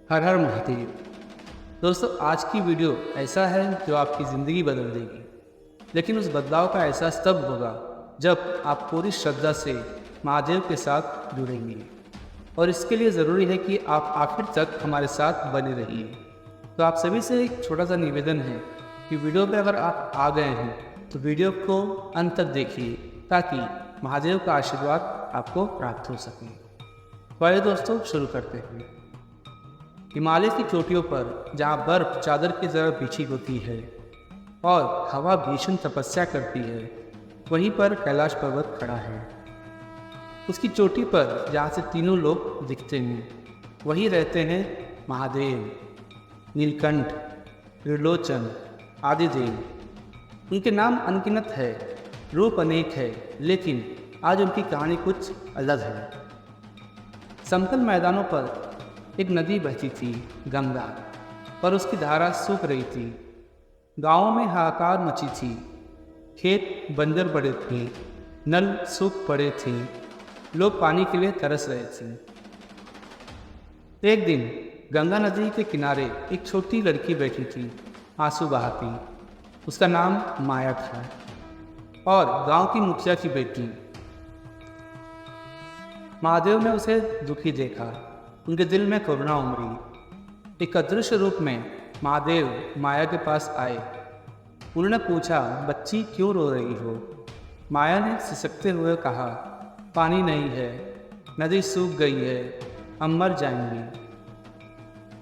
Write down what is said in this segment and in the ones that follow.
हर हर महादेव। दोस्तों, आज की वीडियो ऐसा है जो आपकी ज़िंदगी बदल देगी। लेकिन उस बदलाव का एहसास तब होगा जब आप पूरी श्रद्धा से महादेव के साथ जुड़ेंगे। और इसके लिए ज़रूरी है कि आप आखिर तक हमारे साथ बने रहिए। तो आप सभी से एक छोटा सा निवेदन है कि वीडियो पे अगर आप आ गए हैं तो वीडियो को अंत तक देखिए ताकि महादेव का आशीर्वाद आपको प्राप्त हो सके। तो आइए दोस्तों, शुरू करते हैं। हिमालय की चोटियों पर जहाँ बर्फ चादर की तरह बिछी होती है और हवा भीषण तपस्या करती है, वहीं पर कैलाश पर्वत खड़ा है। उसकी चोटी पर जहाँ से तीनों लोग दिखते हैं, वहीं रहते हैं महादेव, नीलकंठ, त्रिलोचन, आदिदेव। उनके नाम अनगिनत है, रूप अनेक है, लेकिन आज उनकी कहानी कुछ अलग है। समतल मैदानों पर एक नदी बहती थी, गंगा, पर उसकी धारा सूख रही थी। गांवों में हाहाकार मची थी, खेत बंजर पड़े थे, नल सूख पड़े थे, लोग पानी के लिए तरस रहे थे। एक दिन गंगा नदी के किनारे एक छोटी लड़की बैठी थी, आंसू बहाती। उसका नाम माया था और गांव की मुखिया की बेटी। महादेव ने उसे दुखी देखा, उनके दिल में करुणा उमड़ी। एक अदृश्य रूप में महादेव माया के पास आए। उन्होंने पूछा, बच्ची क्यों रो रही हो? माया ने सिसकते हुए कहा, पानी नहीं है, नदी सूख गई है, हम मर जाएंगे।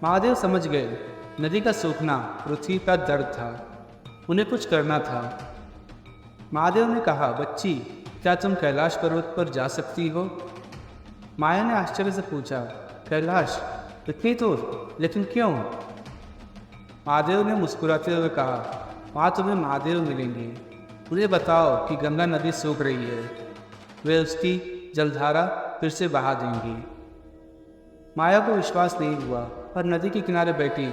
महादेव समझ गए, नदी का सूखना पृथ्वी का दर्द था, उन्हें कुछ करना था। महादेव ने कहा, बच्ची क्या तुम कैलाश पर्वत पर जा सकती हो? माया ने आश्चर्य से पूछा, कैलाश? इतनी दूर? लेकिन क्यों? महादेव ने मुस्कुराते हुए कहा, वहाँ तुम्हें महादेव मिलेंगे। उन्हें बताओ कि गंगा नदी सूख रही है, वे उसकी जलधारा फिर से बहा देंगी। माया को विश्वास नहीं हुआ, पर नदी के किनारे बैठी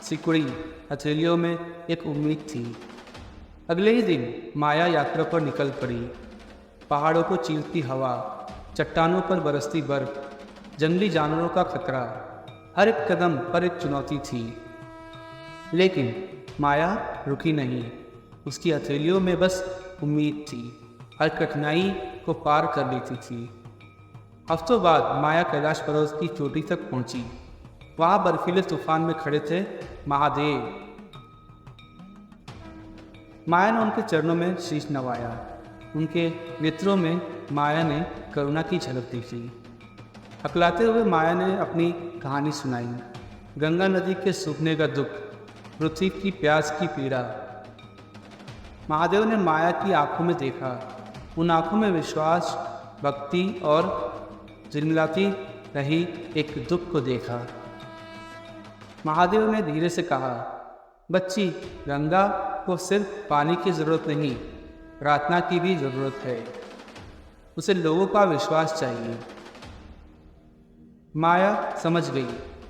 सिकुड़ी हथेलियों में एक उम्मीद थी। अगले ही दिन माया यात्रा पर निकल पड़ी। पहाड़ों को चीरती हवा, चट्टानों पर बरसती बर्फ, जंगली जानवरों का खतरा, हर एक कदम पर एक चुनौती थी। लेकिन माया रुकी नहीं, उसकी हथेलियों में बस उम्मीद थी, हर कठिनाई को पार कर लेती थी। हफ्तों बाद माया कैलाश पर्वत की चोटी तक पहुंची। वहां बर्फीले तूफान में खड़े थे महादेव। माया ने उनके चरणों में शीश नवाया। उनके नेत्रों में माया ने करुणा की झलक देखी। हकलाते हुए माया ने अपनी कहानी सुनाई, गंगा नदी के सूखने का दुख, पृथ्वी की प्यास की पीड़ा। महादेव ने माया की आंखों में देखा, उन आंखों में विश्वास, भक्ति और झिलमिलाती रही एक दुख को देखा। महादेव ने धीरे से कहा, बच्ची, गंगा को सिर्फ पानी की जरूरत नहीं, प्रार्थना की भी जरूरत है। उसे लोगों का विश्वास चाहिए। माया समझ गई,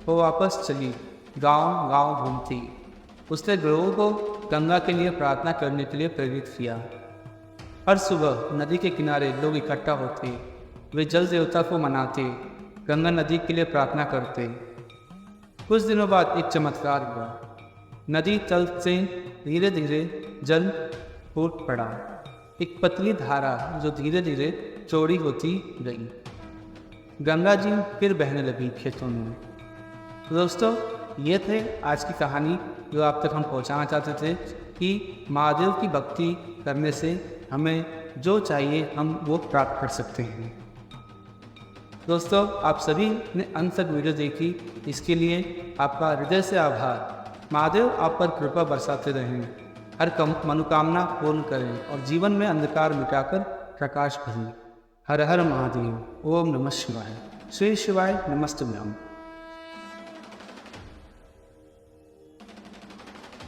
वो वापस चली, गांव गांव घूमती। उसने लोगों को गंगा के लिए प्रार्थना करने के लिए प्रेरित किया। हर सुबह नदी के किनारे लोग इकट्ठा होते, वे जल देवता को मनाते, गंगा नदी के लिए प्रार्थना करते। कुछ दिनों बाद एक चमत्कार हुआ। नदी तल से धीरे धीरे जल फूट पड़ा, एक पतली धारा जो धीरे धीरे चौड़ी होती गई। गंगा जी फिर बहने लगी खेतों में। तो दोस्तों, ये थे आज की कहानी जो आप तक हम पहुंचाना चाहते थे कि महादेव की भक्ति करने से हमें जो चाहिए हम वो प्राप्त कर सकते हैं। दोस्तों, आप सभी ने अंत तक वीडियो देखी, इसके लिए आपका हृदय से आभार। महादेव आप पर कृपा बरसाते रहें, हर मनोकामना पूर्ण करें और जीवन में अंधकार मिटाकर प्रकाश भरें। हर हर महादेव। ओम नमः शिवाय। श्री शिवाय नमस्तुभ्यम।